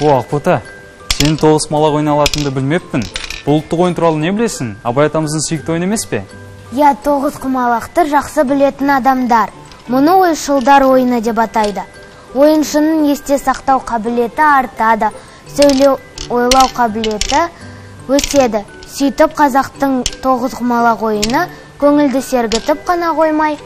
Ақбота, сен тоғызқұмалақ ойнай алатыныңды білмеппін. Бұл ұлттық ойын туралы не білесің? Абай атамыздың сүйікті ойыны емес пе? Я, тоғызқұмалақты жақсы білетін адамдар мұны ойшылдар ойыны деп атайды. Ойыншының есте сақтау қабілеті артады, сөйлеу, ойлау қабілеті өседі. Сөйтіп қазақтың тоғызқұмалақ ойыны көңілді сергітіп қана қоймай,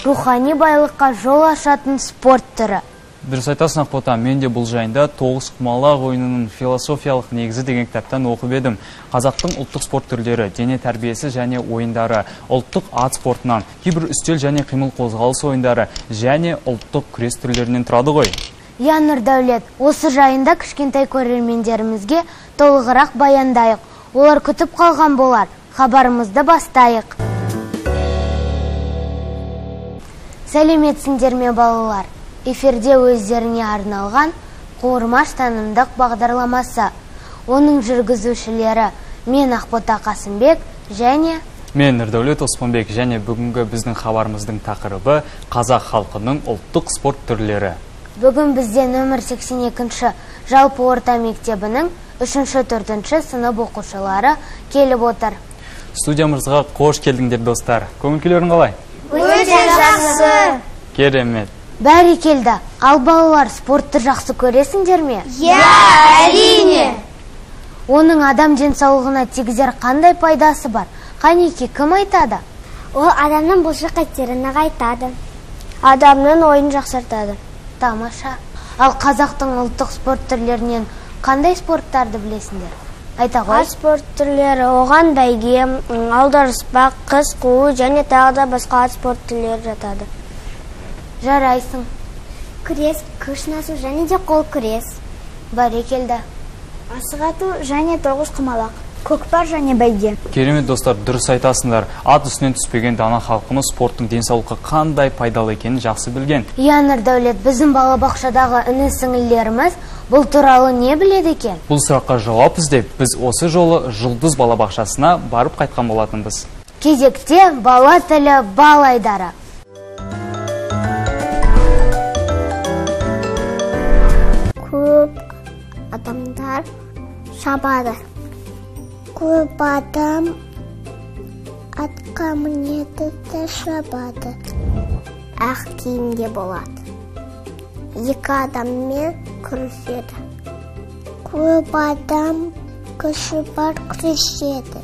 рухани байлыққа жол ашатын спорт түрі. Дұрыс айтасың, Ақбота, мен де бұл жайында тоғызқұмалақ ойынының философиялық негізі деген кітаптан оқып едім. Қазақтың ұлттық спорт түрлері, дене тәрбиесі және ойындары, ұлттық ат спортынан, кейбір үстел және қимыл қозғалыс ойындары және ұлттық күрес түрлерінен тұрады ғой. Я, Нұрдәулет, осы жайында кішкентай көрермендерімізге толығырақ баяндайық. Олар күтіп қалған болар. Хабарымызды бастайық. Сәлеметсіңдер ме, балалар? Эфирде өздеріне арналған қуырмаш танымдық бағдарламасы. Оның жүргізушілері мен Ақбота Қасымбек және мен Нұрдәулет Оспанбек, және бүгінгі біздің хабарымыздың тақырыбы қазақ халқының ұлттық спорт түрлері. Бүгін бізде нөмір 82-ші жалпы орта мектебінің 3-4 сынып оқушылары келіп отыр. Студиямызға қош келдіңдер, достар. Көңіл-күйлерің қалай? Өте жақсы. Керемет. Бәрі келді. Ал балалар, спортты жақсы көресіңдер ме? Я, әрине. Оның адам денсаулығына тигізер қандай пайдасы бар? Қанеке, кім айтады? Ол адамның бұлшық-еттерін нығайтады. Адамның ойын жақсартады. Тамаша. Ал қазақтың ұлттық спорт түрлерінен қандай спорттарды білесіңдер? Айта ғой. Спорт түрлері оған бәйге, аударыспақ, қыз қуу және тағы да басқа спорт түрлері жатады. Жарайсың. Күрес, күш насу және де қол күрес. Бәрекелді. Асық ату және тоғызқұмалақ. Көкпар және бәйге. Керемет, достар, дұрыс айтасыңдар. Ат үстінен түспеген дана халқымыз спорттың денсаулыққа қандай пайдалы екенін жақсы білген. Я, Нұрдәулет, біздің балабақшадағы іні-сіңлілеріміз бұл туралы не біледі екен? Бұл сұраққа жауап іздеп, біз осы жолы Жұлдыз балабақшасына барып қайтқан болатынбыз. Кезекте бала тілі бал айдары. Көп адамдар шабады. Көп адам атқа мінеді де шабады. Ақ киімде болады. Екі адаммен күреседі. Көп адам күші бар күреседі.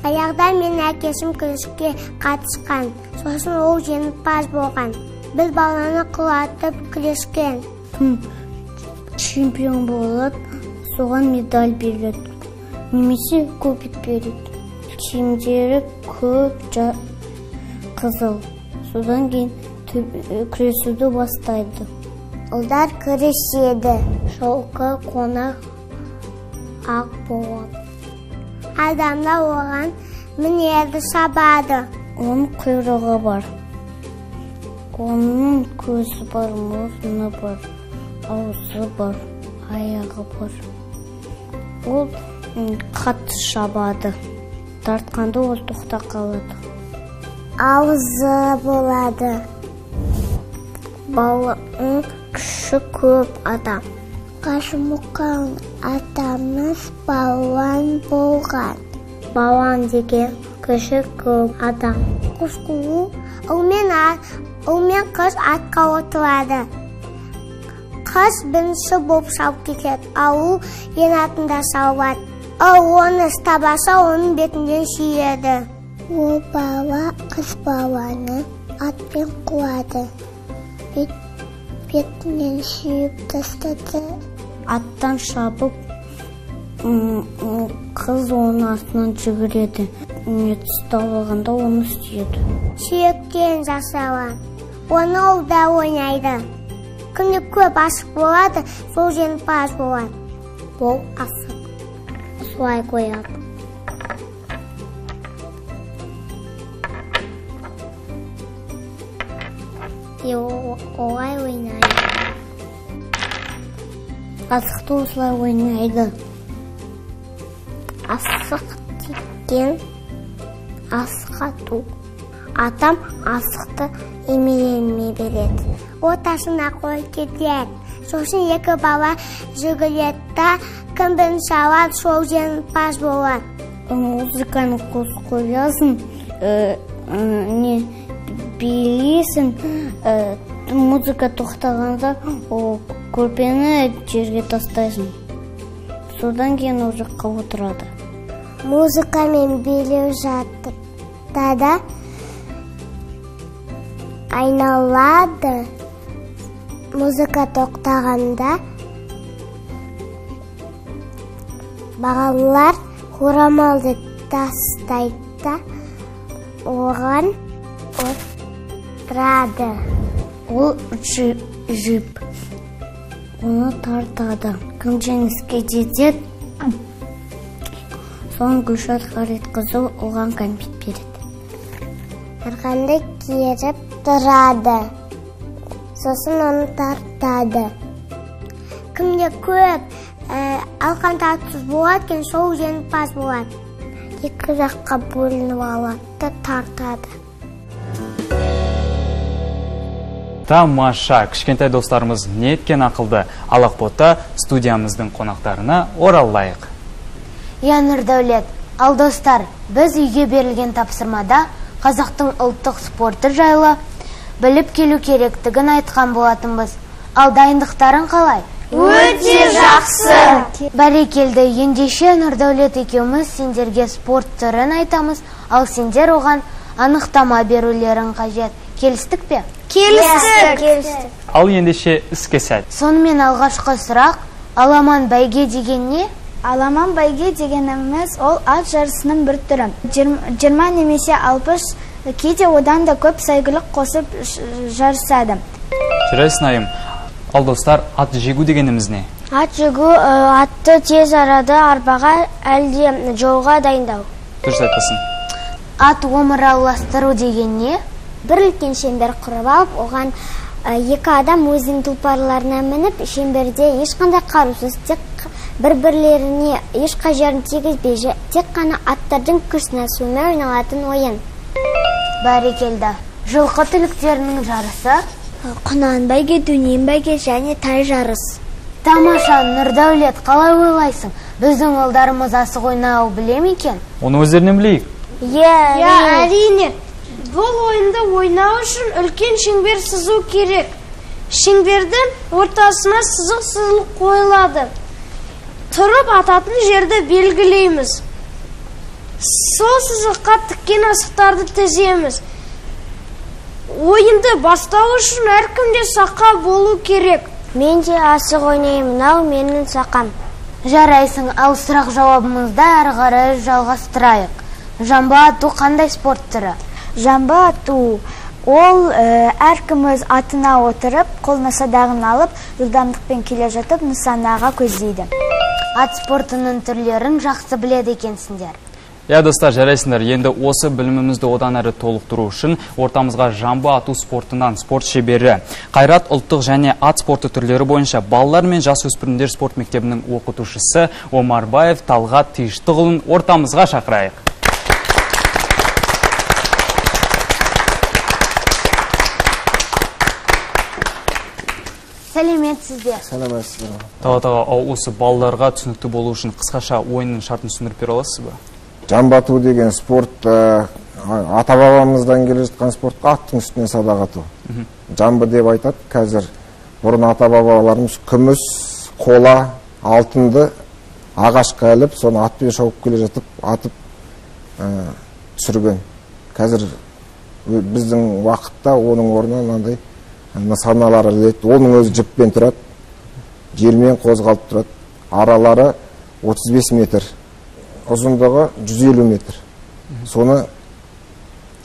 Аяғда мен әкесім күреске қатысқан. Сосын ол жеңімпаз болған. Біз баланы құлатып күрескен. Чемпион болады, соған медаль береді. Немесе көпік береді. Киімдері көп қызыл. Содан кейін күресуді бастайды. Олар күреседі. Шолқы қонақ ақ болады. Адамдар оған мінеді, шабады. Оның құйрығы бар. Оның көзі бар, мұрны бар, аузы бар, аяғы бар. Ол қатты шабады. Тартқанда ол тоқта қалады. Аузы болады. Баланың күші көп адам. Қажымұқан атамыз балуан болған. Балуан деген күші көп адам. Құс қуу, олмен қыз атқа отырады. Қыз бірінші болып шауып кетеді, ол ең артында шауады. Оны табаса, оның бетінден сүйеді. Ол бала қыз баланы атпен қуады. Бетінен сүйіп тастады. Аттан шабып, қыз оның астынан жүгіреді. Ұсталғанда оны сүйеді. Сүйектен жасалған. Оны ол да ойнайды. Күнде көп асық болады, сол жеңімпаз болады. Бұл асық. Солай қояды. Олай ойнайды. Асықты осылай ойнайды. Асық деген асық ату. атам асықты емеленме береді. Отасына қой кетеді. Сосын екі бала жүгіреді, кім бірінші алады, сол жеңімпаз болады. Музыканы қоясың, билейсің, музыка тоқтағанда көрпені жерге тастайсың. Содан кейін ол жаққа отырады. Музыкамен билеу жатырда айналады. Музыка тоқтағанда балалар орамалды тастайды, оған отырады. Ол жіп, оны тартады. Кім жеңіске жетеді, соң Гүлшат Фаритқызы оған кәмпит береді. Арқанды керіп тұрады, сосын оны тартады. Кімде көп алқан тартусыз болады, сол жеңімпаз болады. Екі жаққа бөлініп алады, тартады. Тамаша, кішкентай достарымыз не еткен ақылды. Алақбота студиямыздың қонақтарына оралайық. Нұрдәулет, ал достар, біз үйге берілген тапсырмада қазақтың ұлттық спорты жайлы біліп келу керектігін айтқан болатынбыз. Ал дайындықтарын қалай? Өте жақсы! Бәрекелді, ендеше Нұрдәулет екеуміз сендерге спорт түрін айтамыз, ал сендер оған анықтама берулерін қажет. Келістік пе? Келістік! Ал ендеше іске сәт. Сонымен алғашқы сұрақ, аламан бәйге деген не? Аламан бәйге дегеніміз ол ат жарысының бір түрі. 20 немесе 60, кейде одан да көп сәйгүлік қосып жарысады. Жүрайсың айым. Ал достар, ат жегу дегеніміз не? Ат жегу атты тез арада арбаға әлде жолға дайындау. Дұрыс айтасың. Ат омырауластыру деген не? Бір үлкен шеңбер құрып алып, оған екі адам өзінің тұлпарларына мініп, шеңберде ешқандай қарусыз, тек бір-бірлеріне ешқай жерін тигізбей, тек қана аттардың күшіне сүймей ойналатын ойын. Бәрекелді. Жылқы түліктерінің жарысы? Құнан бәйге, дөнен бәйге және тай жарыс. Тамаша, Нұрдәулет, қалай ойлайсың? Біздің ұлдарымыз асық ойнау біле ме екен? Оны өздерінен білейік. Әрине. Бұл ойынды ойнау үшін үлкен шеңбер сызу керек. Шеңбердің ортасына сызық қойылады. Тұрып ататын жерді белгілейміз. Сол сызыққа тіккен асықтарды тіземіз. Ойынды бастау үшін әркімде сақа болу керек. Мен де асық ойнаймын, ау менің сақам. Жарайсың, ал сұрақ жауабымызда әрі қарай жалғастырайық. Жамбы ату қандай спорт түрі? Жамбы ату ол әркіміз атына отырып, қолына садағын алып, жылдамдықпен келе жатып, нысанаға көздейді. Ат спортының түрлерін жақсы біледі екенсіңдер. Достар, жарайсыңдар, енді осы білімімізді одан әрі толықтыру үшін ортамызға жамбы ату спортынан спорт шебері Қайрат ұлттық және ат спорты түрлері бойынша балалар мен жасөспірімдер спорт мектебінің оқытушысы Омарбаев Талғат Тиштіғұлын ортамызға шақырайық. Сәлеметсіз бе? Сәлеметсіз бе? Талғат аға, осы балаларға түсінікті болу үшін қысқаша ойынның шартын түсіндіріп бере аласыз ба? Жамбы ату деген спорт ата-бабамыздан келе жатқан спортқа аттың үстіне садақ ату. Жамбы деп айтады. Қазір бұрын ата-бабаларымыз күміс, қола, алтынды ағашқа іліп, соны атпен шауып келе жатып, атып түсірген. Қазір біздің уақытта оның орнына мынандай нысаналар іледі. Оның өзі жіппен тұрады, желмен қозғалып тұрады. Аралары 35 метр. Ұзындығы 150 метр. Соны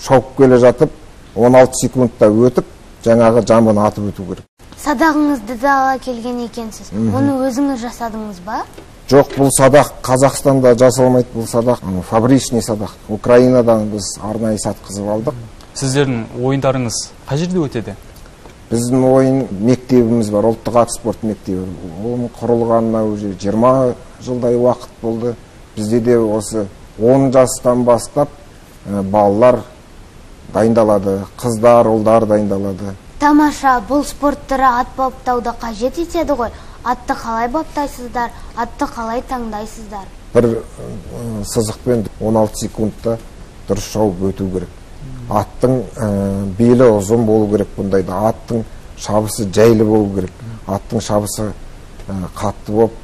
шауып келе жатып, 16 секундта өтіп, жаңағы жамбыны атып өту керек. Садағыңызды да ала келген екенсіз. Оны өзіңіз жасадыңыз ба? Жоқ, бұл садақ Қазақстанда жасалмайды, бұл садақ фабричный садақ. Украинадан біз арнайы сатқызып алдық. Сіздердің ойындарыңыз қай жерде өтеді? Біздің ойын мектебіміз бар, ұлттық ат спорт мектебі. Оның құрылғанына уже 20 жылдай уақыт болды. Бізде де осы 10 жастан бастап балалар дайындалады, қыздар, ұлдар дайындалады. Тамаша, бұл спорт түрі ат баптауды қажет етеді ғой. Атты қалай баптайсыздар, атты қалай таңдайсыздар? Бір сызықпен 16 секундта дұрыс шауып өту керек. Аттың белі ұзын болу керек бұндайда. Аттың шабысы жайлы болу керек. Аттың шабысы қатты болып,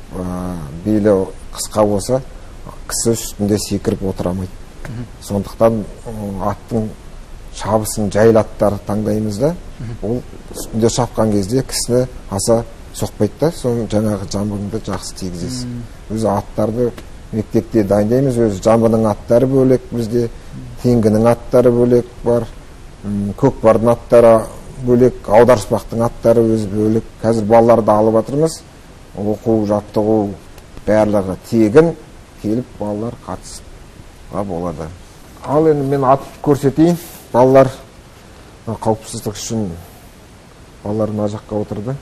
белі қысқа болса, кісі үстінде секіріп отырамайды. Сондықтан аттың шабысын жайлы аттар таңдаймыз да, ол үстінде шапқан кезде кісіні аса соқпайды да, соның жаңағы жамбыңды жақсы тигізесіз. Өзі аттарды мектепте дайындаймыз, өзі жамбының аттары бөлек, бізде теңгінің аттары бөлек бар, көкпардың аттары бөлек, аударыспақтың аттары өзі бөлек. Қазір балаларды алып жатырмыз, оқу, жаттығу барлығы тегін, келіп балалар қатысуға болады. Ал енді мен ат көрсетейін. Балалар қауіпсіздік үшін балалар мына жаққа отырды.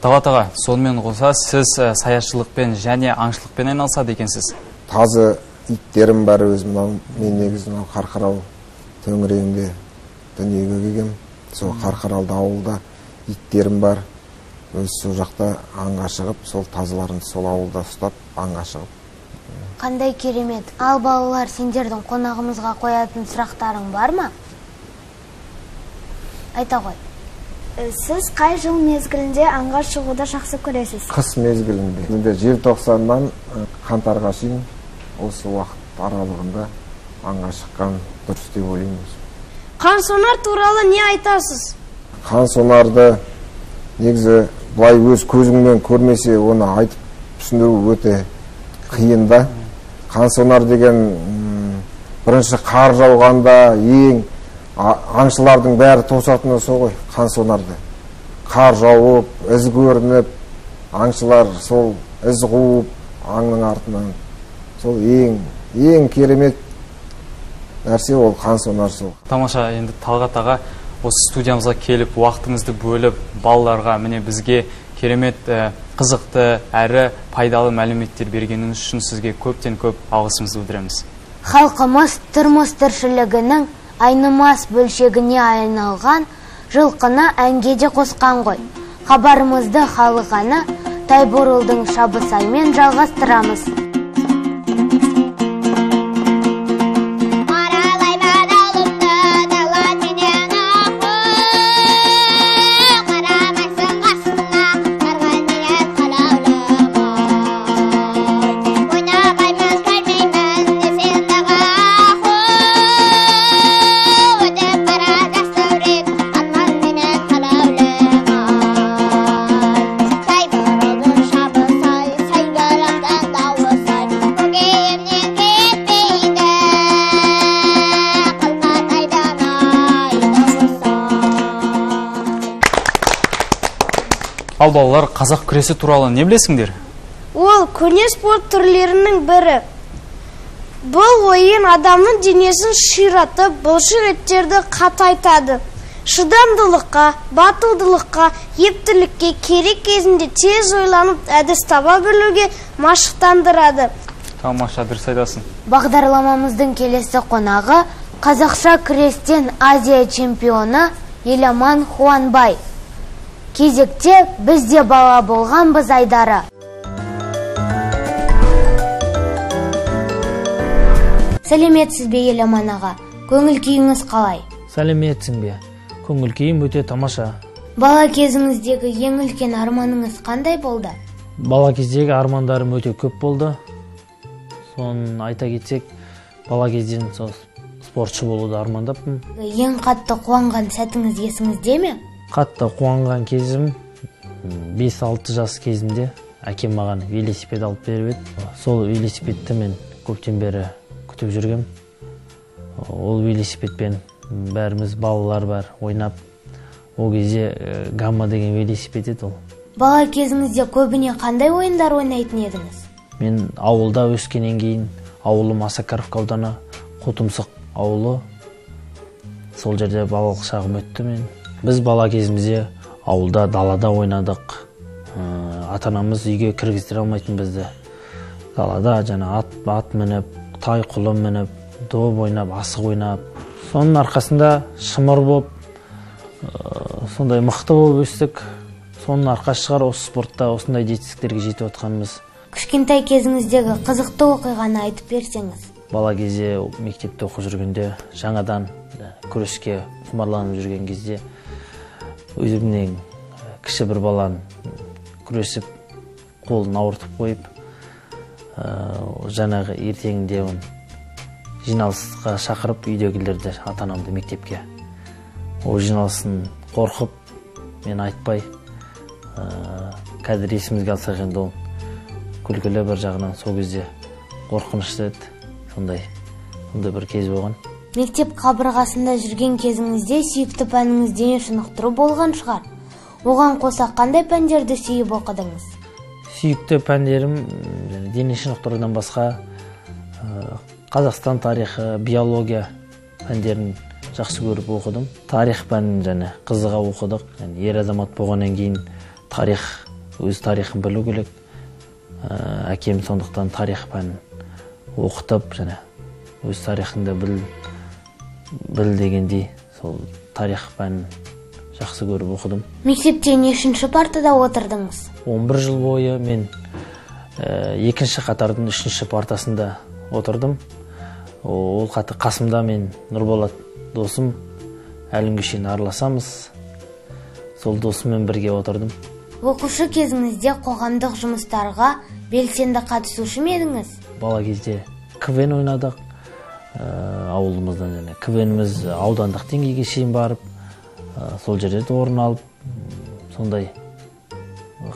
Таға, сонымен қоса сіз саятшылықпен және аңшылықпен айналысады екенсіз? Тазы иттерім бар өзім, мен негізі Қарқаралы төңірегінде дүниеге келгем. Сол Қарқаралды ауылда иттерім бар. Өз сол жақта аңға шығып, сол тазыларын сол ауылда ұстап, аңға шығып. Қандай керемет. Ал балалар, сендердің қонағымызға қоятын сұрақтарың бар ма? Айта ғой. Сіз қай жыл мезгілінде аңға шығуды жақсы көресіз? Қыс мезгілінде. Желтоқсаннан қаңтарға шейін осы уақыт аралығында аңға шыққан дұрыс деп ойлаймыз. Қансонар туралы не айтасыз? Қансонарды негізі былай өз көзіңмен көрмесе, оны айтып түсіну өте қиын да. Қансонар деген бірінші қар жауғанда ең аңшылардың бәрі тосатыны сол ғой, қансонарды. Қар жауып, із көрініп, аңшылар сол із қуып, аңның артынан. Сол ең керемет нәрсе ол қансонар сол. Тамаша, енді Талғат аға, осы студиямызға келіп, уақытыңызды бөліп, балаларға міне бізге керемет қызықты әрі пайдалы мәліметтер бергеніңіз үшін сізге көптен көп алғысымызды білдіреміз. Халқымыз тұрмыс тіршілігінің айнымас бөлшегіне айналған жылқыны әнге де қосқан ғой. Хабарымызды халық әні Тайбурылдың шабысаймен жалғастырамыз. Ал балалар, қазақ күресі туралы не білесіңдер? Ол көне спорт түрлерінің бірі. Бұл ойын адамның денесін ширатып, бұлшық еттерді қатайтады. Шыдамдылыққа, батылдылыққа, ептілікке, керек кезінде тез ойланып, әдіс таба білуге машықтандырады. Тамаша, дұрыс айтасың. Бағдарламамыздың келесі қонағы қазақша күрестен Азия чемпионы Еламан Хуанбай. Кезекте бізде бала болған біз айдары. Сәлеметсіз бе, Еламан аға? Көңіл күйіңіз қалай? Сәлеметсің бе? Көңіл күйім өте тамаша. Бала кезіңіздегі ең үлкен арманыңыз қандай болды? Бала кездегі армандарым өте көп болды. Соны айта кетсек, бала кезден спортшы болуды армандаппын. Ең қатты қуанған сәтіңіз есіңізде ме? Қатты қуанған кезім 5-6 жас кезінде әкем маған велосипед алып беріп еді. Сол велосипедті мен көптен бері күтіп жүргем. Ол велосипедпен бәріміз балалар бар ойнап. Ол кезде гамма деген велосипед еді ол. Бала кезіңізде көбіне қандай ойындар ойнайтын едіңіз? Мен ауылда өскеннен кейін, ауылым Асакаровка ауданы, Қотымсық ауылы. Сол жерде балалық шағым өтті мен. Біз бала кезімізде ауылда, далада ойнадық. Ата-анамыз үйге кіргіздіре алмайтын бізді. Далада жана ат мініп, тай құлын мініп, доп ойнап, асық ойнап. Соның арқасында шымыр боп, сондай мықты болып өстік. Соның арқасы шығар осы спортта осындай жетістіктерге жетіп отқанымыз. Кішкентай кезіңіздегі қызықты оқиғаны айтып берсеңіз. Бала кезде мектепте оқып жүргенде, жаңадан күреске құмарланып жүрген кезде, өзімнен кіші бір баланы күресіп, қолын ауыртып қойып, жаңағы ертеңінде жиналысқа шақырып, үйдегілерді, ата-анамды мектепке. Ол жиналысын қорқып, мен айтпай, қазір есімізге алсақ енді ол күлкілі бір жағынан сол кезде қорқынышты еді. Сондай бір кез болған. Мектеп қабырғасында жүрген кезіңізде сүйікті пәніңіз дене шынықтыру болған шығар. Оған қоса қандай пәндерді сүйіп оқыдыңыз? Сүйікті пәндерім дене шынықтырудан басқа Қазақстан тарихы, биология пәндерін жақсы көріп оқыдым. Тарих пәнін және қызыға оқыдық. Ер азамат болғаннан кейін өз тарихын білу керек. Әкем сондықтан тарих пәнін оқытып, және өз тарихыңды біл дегендей, сол тарих пәнін жақсы көріп оқыдым. Мектепте нешінші партада отырдыңыз? 11 жыл бойы мен екінші қатардың 3-ші партасында отырдым. Ол қасымда мен Нұрболат досым, әлі шейін араласамыз. Сол досыммен бірге отырдым. Оқушы кезіңізде қоғамдық жұмыстарға белсенді қатысушы ма едіңіз? Бала кезде КВН ойнадық. Ауылымыздан және КВНіміз аудандық деңгейге шейін барып, сол жерде орын алып, сондай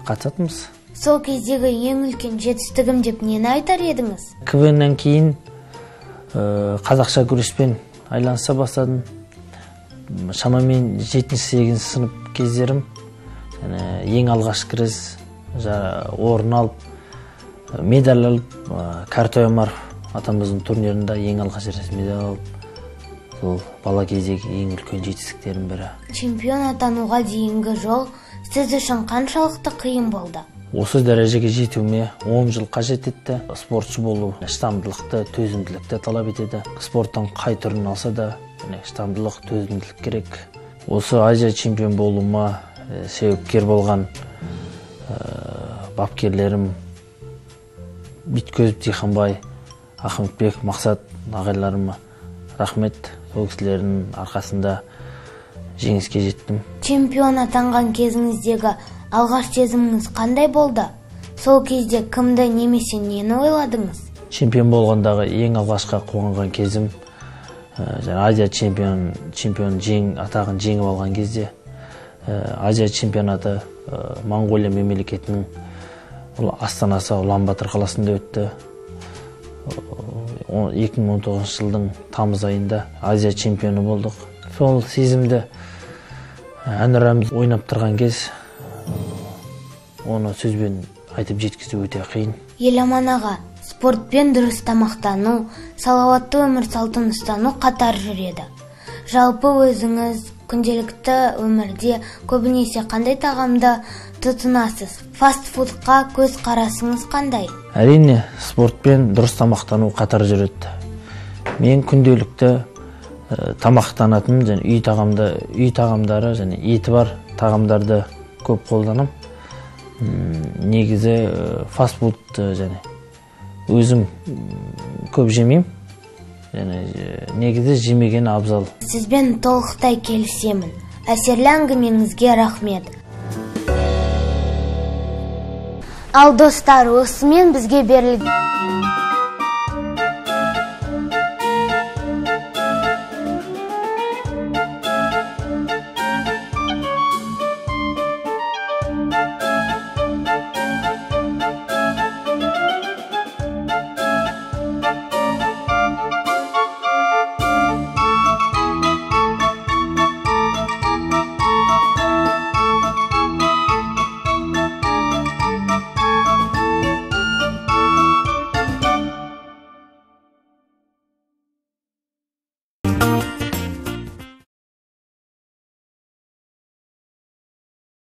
қатысатынбыз. Сол кездегі ең үлкен жетістігім деп нені айтар едіңіз? КВНнен кейін қазақша күреспен айланыса бастадым. Шамамен 7-8 сынып кездерім. Ең алғаш кіріс орын алып, медаль алып, Картой Омаров атамыздың турнирында ең алғаш рет медаль алып, сол бала кездегі ең үлкен жетістіктерім бірі. Чемпион атануға дейінгі жол сіз үшін қаншалықты қиын болды? Осы дәрежеге жетуіме 10 жыл қажет етті. Спортшы болу шыдамдылықты, төзімділікті талап етеді. Спорттың қай түрін алса да, шыдамдылық, төзімділік керек. Осы Азия чемпион болуыма себепкер болған бапкерлерім Биткөзов Тиханбай, Ахметбек, Мақсат ағайларыма рахмет. Сол кісілердің арқасында жеңіске жеттім. Чемпион атанған кезіңіздегі алғаш сезіміңіз қандай болды? Сол кезде кімді немесе нені ойладыңыз? Чемпион болғандағы ең алғашқа қуанған кезім, Азия чемпион атағын жеңіп алған кезде, Азия чемпионаты Монғолия мемлекетінің астанасы Улан-Батор қаласында өтті. 2019 жылдың тамыз айында Азия чемпионы болдық. Сол сезімді әнұранымыз ойнап тұрған кез, оны сөзбен айтып жеткізу өте қиын. Еламан аға, спортпен дұрыс тамақтану, салауатты өмір салтын ұстану қатар жүреді. Жалпы өзіңіз күнделікті өмірде көбінесе қандай тағамды тұтынасыз? Фастфудқа көз қарасыңыз қандай? Әрине, спортпен дұрыс тамақтану қатар жүреді. Мен күнделікті тамақтанатын және үй тағамдары және еті бар тағамдарды көп қолданам. Негізі фастфуд және өзім көп жемейм. Негізі жемеген абзал. Сізбен толықтай келісемін. Әсерлі әңгімеңізге рахмет. Ал достар, осымен бізге берілген